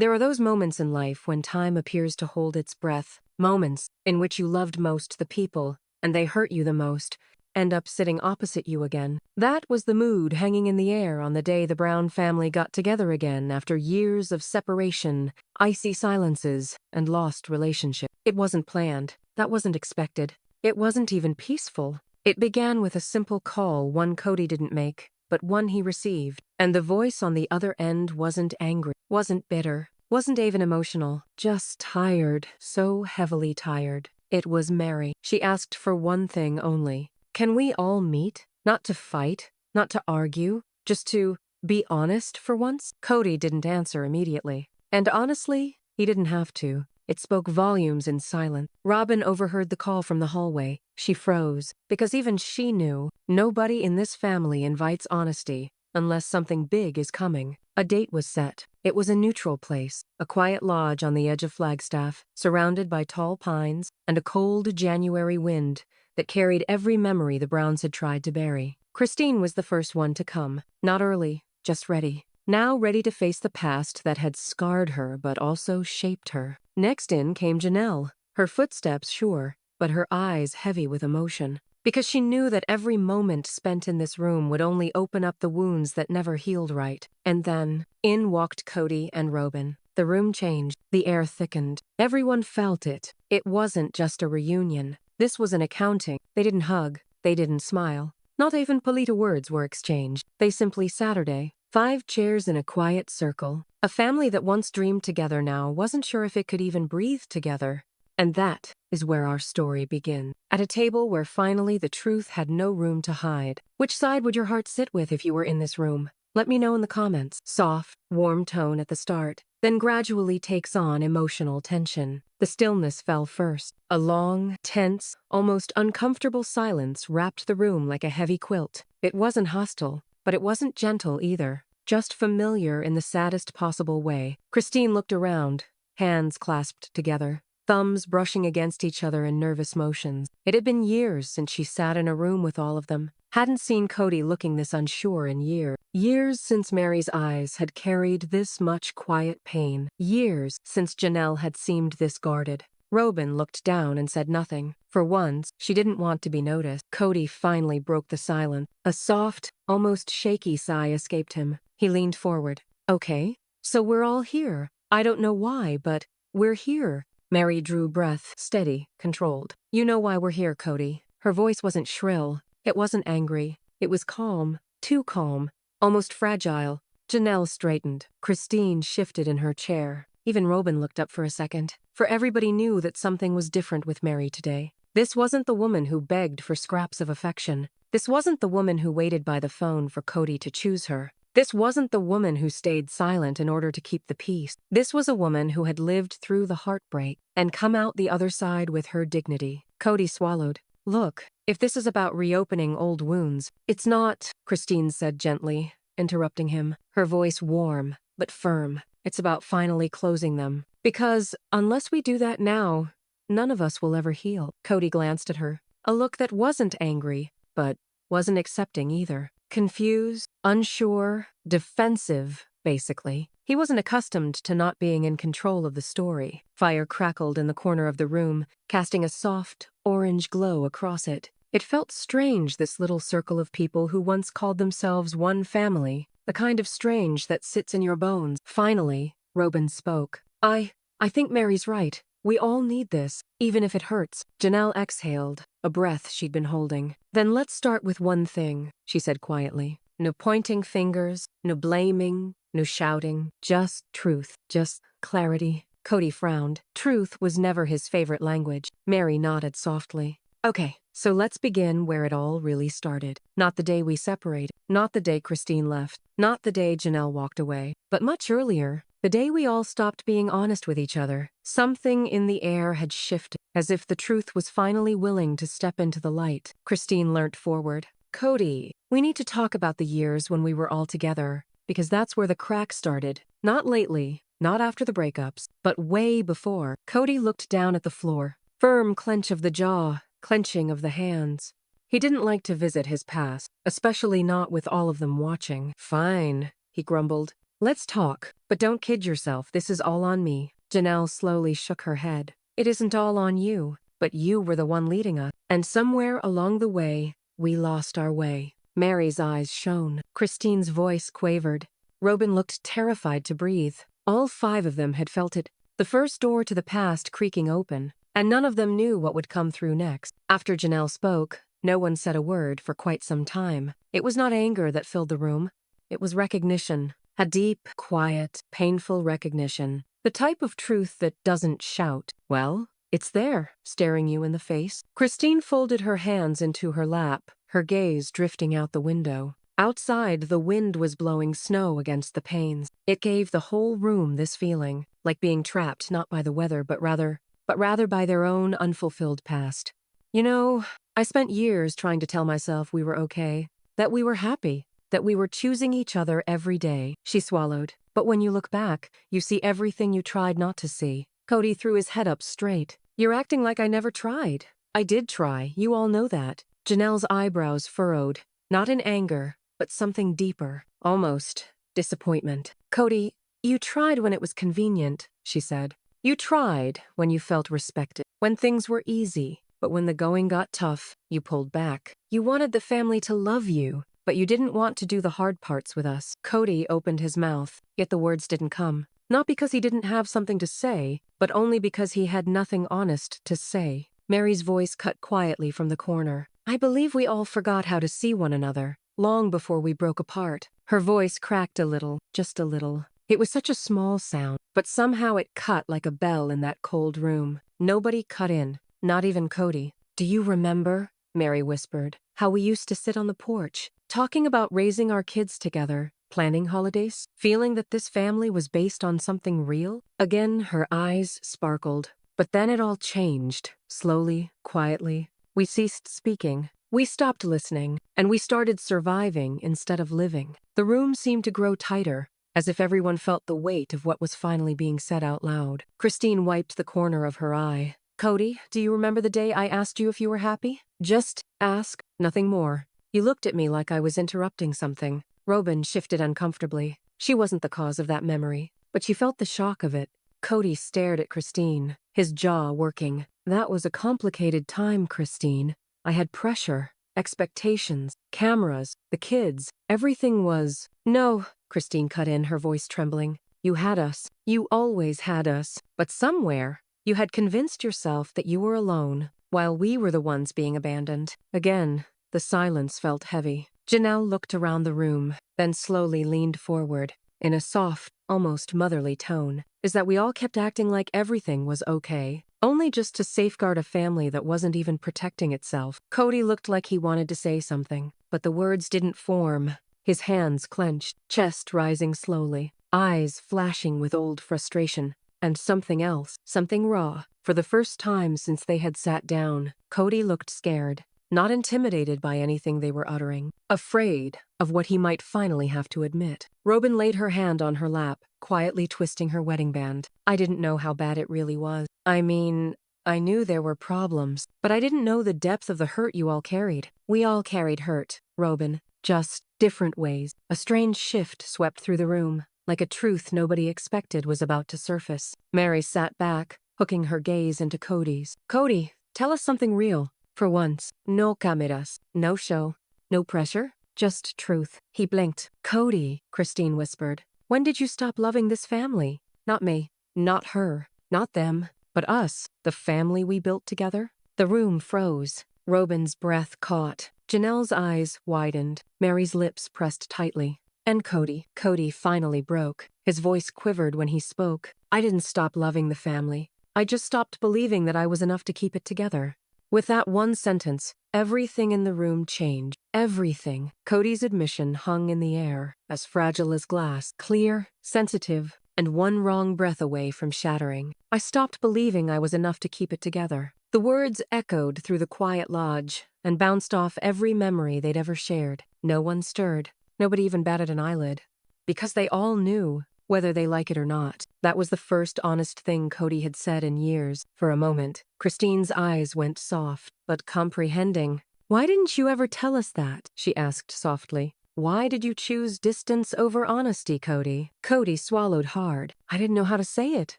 There are those moments in life when time appears to hold its breath, moments in which you loved most the people, and they hurt you the most, end up sitting opposite you again. That was the mood hanging in the air on the day the Brown family got together again after years of separation, icy silences, and lost relationship. It wasn't planned. That wasn't expected. It wasn't even peaceful. It began with a simple call, one Kody didn't make, but one he received. And the voice on the other end wasn't angry, wasn't bitter, wasn't even emotional, just tired, so heavily tired. It was Meri. She asked for one thing only. Can we all meet? Not to fight, not to argue, just to be honest for once? Kody didn't answer immediately. And honestly, he didn't have to. It spoke volumes in silence. Robyn overheard the call from the hallway. She froze, because even she knew nobody in this family invites honesty unless something big is coming. A date was set. It was a neutral place, a quiet lodge on the edge of Flagstaff, surrounded by tall pines and a cold January wind that carried every memory the Browns had tried to bury. Christine was the first one to come, not early, just ready. Now ready to face the past that had scarred her but also shaped her. Next in came Janelle, her footsteps sure, but her eyes heavy with emotion. Because she knew that every moment spent in this room would only open up the wounds that never healed right. And then, in walked Kody and Robyn. The room changed, the air thickened. Everyone felt it. It wasn't just a reunion. This was an accounting. They didn't hug. They didn't smile. Not even polite words were exchanged. They simply Saturday. 5 chairs in a quiet circle. A family that once dreamed together now wasn't sure if it could even breathe together. And that is where our story begins. At a table where finally the truth had no room to hide. Which side would your heart sit with if you were in this room? Let me know in the comments. Soft, warm tone at the start, then gradually takes on emotional tension. The stillness fell first. A long, tense, almost uncomfortable silence wrapped the room like a heavy quilt. It wasn't hostile, but it wasn't gentle either. Just familiar in the saddest possible way. Christine looked around, hands clasped together, thumbs brushing against each other in nervous motions. It had been years since she sat in a room with all of them. Hadn't seen Kody looking this unsure in years. Years since Meri's eyes had carried this much quiet pain. Years since Janelle had seemed this guarded. Robyn looked down and said nothing. For once, she didn't want to be noticed. Kody finally broke the silence. A soft, almost shaky sigh escaped him. He leaned forward. Okay, so we're all here. I don't know why, but we're here. Meri drew breath, steady, controlled. You know why we're here, Kody. Her voice wasn't shrill. It wasn't angry. It was calm. Too calm. Almost fragile. Janelle straightened. Christine shifted in her chair. Even Robyn looked up for a second. For everybody knew that something was different with Meri today. This wasn't the woman who begged for scraps of affection. This wasn't the woman who waited by the phone for Kody to choose her. This wasn't the woman who stayed silent in order to keep the peace. This was a woman who had lived through the heartbreak and come out the other side with her dignity. Kody swallowed. Look, if this is about reopening old wounds, it's not, Christine said gently, interrupting him, her voice warm but firm. It's about finally closing them. Because unless we do that now, none of us will ever heal. Kody glanced at her. A look that wasn't angry, but wasn't accepting either. Confused, unsure, defensive, basically. He wasn't accustomed to not being in control of the story. Fire crackled in the corner of the room, casting a soft, orange glow across it. It felt strange, this little circle of people who once called themselves one family, the kind of strange that sits in your bones. Finally, Robyn spoke. I think Meri's right. We all need this, even if it hurts. Janelle exhaled, a breath she'd been holding. Then let's start with one thing, she said quietly. No pointing fingers, no blaming, no shouting, just truth, just clarity. Kody frowned. Truth was never his favorite language. Meri nodded softly. Okay, so let's begin where it all really started. Not the day we separated, not the day Christine left, not the day Janelle walked away, but much earlier, the day we all stopped being honest with each other. Something in the air had shifted, as if the truth was finally willing to step into the light. Christine leant forward. Kody, we need to talk about the years when we were all together, because that's where the crack started. Not lately, not after the breakups, but way before. Kody looked down at the floor. Firm clench of the jaw, clenching of the hands. He didn't like to visit his past, especially not with all of them watching. Fine, he grumbled. Let's talk, but don't kid yourself, this is all on me. Janelle slowly shook her head. It isn't all on you, but you were the one leading us. And somewhere along the way, we lost our way. Meri's eyes shone. Christine's voice quavered. Robyn looked terrified to breathe. All 5 of them had felt it. The first door to the past creaking open, and none of them knew what would come through next. After Janelle spoke, no one said a word for quite some time. It was not anger that filled the room. It was recognition. A deep, quiet, painful recognition. The type of truth that doesn't shout. Well, it's there, staring you in the face. Christine folded her hands into her lap, her gaze drifting out the window. Outside, the wind was blowing snow against the panes. It gave the whole room this feeling, like being trapped not by the weather, but rather by their own unfulfilled past. You know, I spent years trying to tell myself we were okay, that we were happy, that we were choosing each other every day. She swallowed. But when you look back, you see everything you tried not to see. Kody threw his head up straight. You're acting like I never tried. I did try, you all know that. Janelle's eyebrows furrowed, not in anger, but something deeper, almost disappointment. Kody, you tried when it was convenient, she said. You tried when you felt respected, when things were easy, but when the going got tough, you pulled back. You wanted the family to love you, but you didn't want to do the hard parts with us. Kody opened his mouth, yet the words didn't come. Not because he didn't have something to say, but only because he had nothing honest to say. Meri's voice cut quietly from the corner. I believe we all forgot how to see one another, long before we broke apart. Her voice cracked a little, just a little. It was such a small sound, but somehow it cut like a bell in that cold room. Nobody cut in, not even Kody. Do you remember, Meri whispered, how we used to sit on the porch, talking about raising our kids together, planning holidays, feeling that this family was based on something real? Again, her eyes sparkled. But then it all changed, slowly, quietly. We ceased speaking. We stopped listening, and we started surviving instead of living. The room seemed to grow tighter, as if everyone felt the weight of what was finally being said out loud. Christine wiped the corner of her eye. Kody, do you remember the day I asked you if you were happy? Just ask, nothing more. You looked at me like I was interrupting something. Robyn shifted uncomfortably. She wasn't the cause of that memory, but she felt the shock of it. Kody stared at Christine, his jaw working. That was a complicated time, Christine. I had pressure, expectations, cameras, the kids. Everything was... No, Christine cut in, her voice trembling. You had us. You always had us. But somewhere, you had convinced yourself that you were alone, while we were the ones being abandoned. Again, the silence felt heavy. Janelle looked around the room, then slowly leaned forward, in a soft, almost motherly tone. Is that we all kept acting like everything was okay, only just to safeguard a family that wasn't even protecting itself. Kody looked like he wanted to say something, but the words didn't form. His hands clenched, chest rising slowly, eyes flashing with old frustration. And something else, something raw. For the first time since they had sat down, Kody looked scared, not intimidated by anything they were uttering, afraid of what he might finally have to admit. Robyn laid her hand on her lap, quietly twisting her wedding band. I didn't know how bad it really was. I mean, I knew there were problems, but I didn't know the depth of the hurt you all carried. We all carried hurt, Robyn, just different ways. A strange shift swept through the room, like a truth nobody expected was about to surface. Meri sat back, hooking her gaze into Kody's. Kody, tell us something real. For once, no cameras, no show, no pressure, just truth. He blinked. Kody, Christine whispered. When did you stop loving this family? Not me, not her, not them, but us, the family we built together. The room froze. Robyn's breath caught. Janelle's eyes widened. Meri's lips pressed tightly. And Kody finally broke. His voice quivered when he spoke. I didn't stop loving the family. I just stopped believing that I was enough to keep it together. With that one sentence, everything in the room changed. Everything. Kody's admission hung in the air, as fragile as glass, clear, sensitive, and one wrong breath away from shattering. I stopped believing I was enough to keep it together. The words echoed through the quiet lodge and bounced off every memory they'd ever shared. No one stirred. Nobody even batted an eyelid. Because they all knew, whether they like it or not. That was the first honest thing Kody had said in years. For a moment, Christine's eyes went soft, but comprehending. Why didn't you ever tell us that? She asked softly. Why did you choose distance over honesty, Kody? Kody swallowed hard. I didn't know how to say it.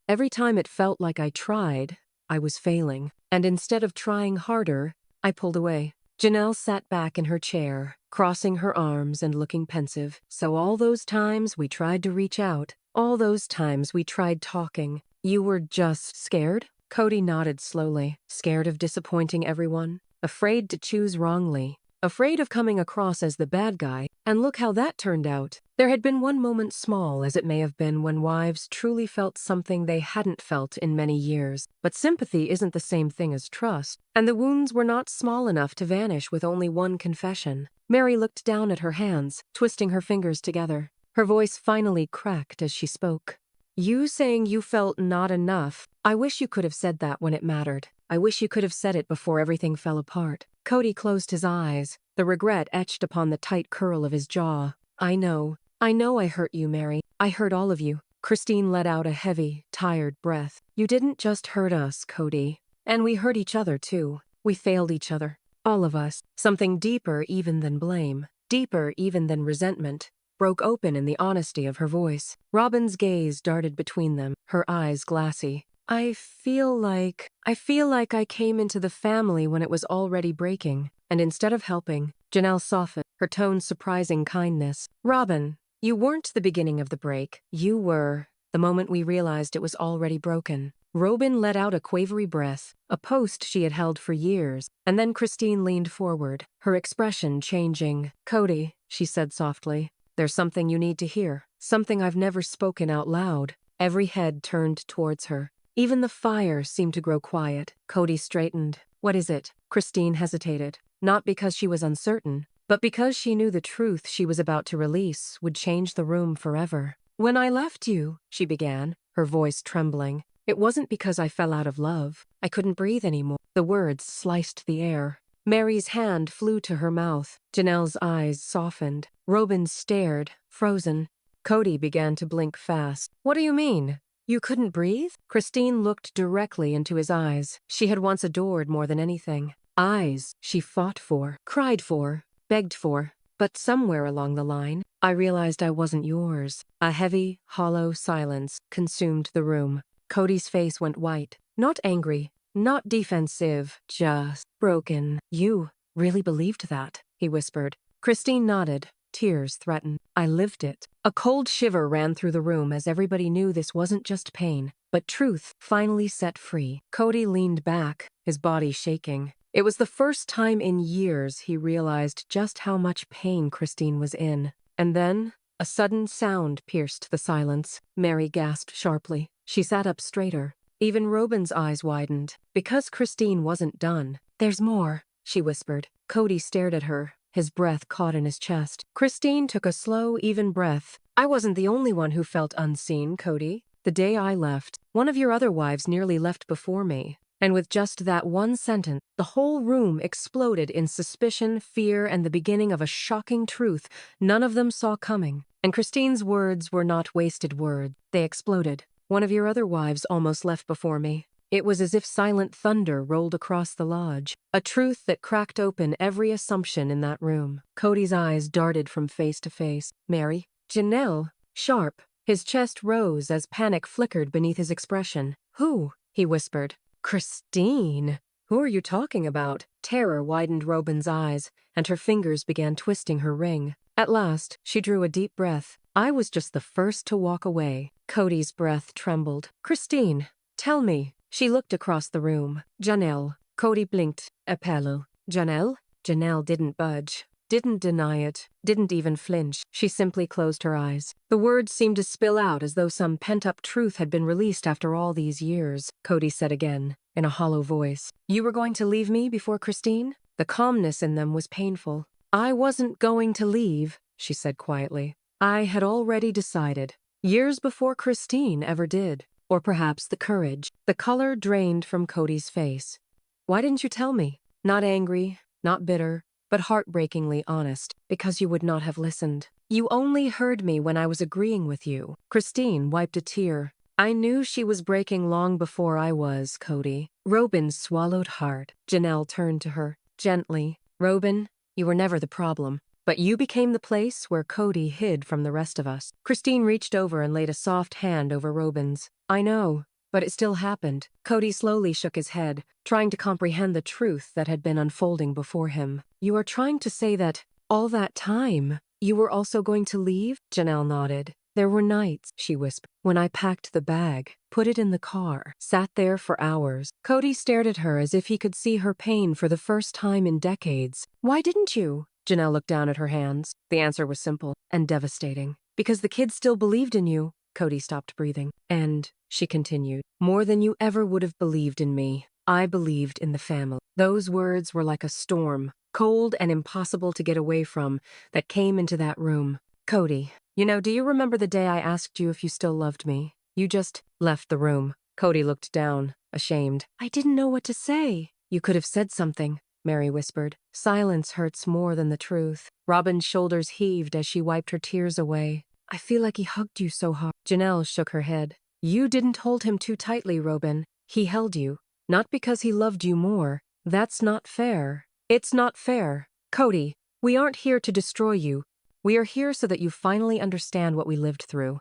Every time it felt like I tried, I was failing. And instead of trying harder, I pulled away. Janelle sat back in her chair, crossing her arms and looking pensive. So all those times we tried to reach out, all those times we tried talking, you were just scared? Kody nodded slowly, scared of disappointing everyone, afraid to choose wrongly, afraid of coming across as the bad guy, and look how that turned out. There had been one moment, small as it may have been, when wives truly felt something they hadn't felt in many years. But sympathy isn't the same thing as trust, and the wounds were not small enough to vanish with only one confession. Meri looked down at her hands, twisting her fingers together. Her voice finally cracked as she spoke. You saying you felt not enough, I wish you could have said that when it mattered. I wish you could have said it before everything fell apart. Kody closed his eyes, the regret etched upon the tight curl of his jaw. I know I hurt you, Meri. I hurt all of you. Christine let out a heavy, tired breath. You didn't just hurt us, Kody. And we hurt each other, too. We failed each other. All of us. Something deeper even than blame. Deeper even than resentment broke open in the honesty of her voice. Robyn's gaze darted between them, her eyes glassy. I feel like I came into the family when it was already breaking, and instead of helping, Janelle softened, her tone surprising kindness. Robyn, you weren't the beginning of the break. You were the moment we realized it was already broken. Robyn let out a quavery breath, a post she had held for years, and then Christine leaned forward, her expression changing. Kody, she said softly. There's something you need to hear, something I've never spoken out loud. Every head turned towards her. Even the fire seemed to grow quiet. Kody straightened. What is it? Christine hesitated, not because she was uncertain, but because she knew the truth she was about to release would change the room forever. When I left you, she began, her voice trembling, it wasn't because I fell out of love. I couldn't breathe anymore. The words sliced the air. Meri's hand flew to her mouth. Janelle's eyes softened. Robyn stared, frozen. Kody began to blink fast. What do you mean? You couldn't breathe? Christine looked directly into his eyes. She had once adored more than anything. Eyes she fought for, cried for, begged for. But somewhere along the line, I realized I wasn't yours. A heavy, hollow silence consumed the room. Kody's face went white. Not angry, not defensive, just broken. You really believed that, he whispered. Christine nodded. Tears threatened. I lived it. A cold shiver ran through the room as everybody knew this wasn't just pain, but truth finally set free. Kody leaned back, his body shaking. It was the first time in years he realized just how much pain Christine was in. And then, a sudden sound pierced the silence. Meri gasped sharply. She sat up straighter. Even Robyn's eyes widened. Because Christine wasn't done. There's more, she whispered. Kody stared at her, his breath caught in his chest. Christine took a slow, even breath. I wasn't the only one who felt unseen, Kody. The day I left, one of your other wives nearly left before me. And with just that one sentence, the whole room exploded in suspicion, fear, and the beginning of a shocking truth none of them saw coming. And Christine's words were not wasted words. They exploded. One of your other wives almost left before me. It was as if silent thunder rolled across the lodge, a truth that cracked open every assumption in that room. Kody's eyes darted from face to face. Meri, Janelle, sharp. His chest rose as panic flickered beneath his expression. Who? He whispered. Christine. Who are you talking about? Terror widened Robyn's eyes, and her fingers began twisting her ring. At last, she drew a deep breath. I was just the first to walk away. Kody's breath trembled. Christine, tell me. She looked across the room. Janelle. Kody blinked. Appello. Janelle? Janelle didn't budge. Didn't deny it. Didn't even flinch. She simply closed her eyes. The words seemed to spill out as though some pent-up truth had been released after all these years. Kody said again, in a hollow voice. You were going to leave me before Christine? The calmness in them was painful. I wasn't going to leave, she said quietly. I had already decided. Years before Christine ever did. Or perhaps the courage. The color drained from Kody's face. Why didn't you tell me? Not angry, not bitter, but heartbreakingly honest, because you would not have listened. You only heard me when I was agreeing with you. Christine wiped a tear. I knew she was breaking long before I was, Kody. Robyn swallowed hard. Janelle turned to her, gently. Robyn, you were never the problem. But you became the place where Kody hid from the rest of us. Christine reached over and laid a soft hand over Robyn's. I know, but it still happened. Kody slowly shook his head, trying to comprehend the truth that had been unfolding before him. You are trying to say that, all that time, you were also going to leave? Janelle nodded. There were nights, she whispered, when I packed the bag, put it in the car, sat there for hours. Kody stared at her as if he could see her pain for the first time in decades. Why didn't you? Janelle looked down at her hands. The answer was simple and devastating. Because the kids still believed in you. Kody stopped breathing. And, she continued, more than you ever would have believed in me. I believed in the family. Those words were like a storm, cold and impossible to get away from, that came into that room. Kody, do you remember the day I asked you if you still loved me? You just left the room. Kody looked down, ashamed. I didn't know what to say. You could have said something, Meri whispered. Silence hurts more than the truth. Robyn's shoulders heaved as she wiped her tears away. I feel like he hugged you so hard. Janelle shook her head. You didn't hold him too tightly, Robyn. He held you. Not because he loved you more. That's not fair. It's not fair. Kody, we aren't here to destroy you. We are here so that you finally understand what we lived through.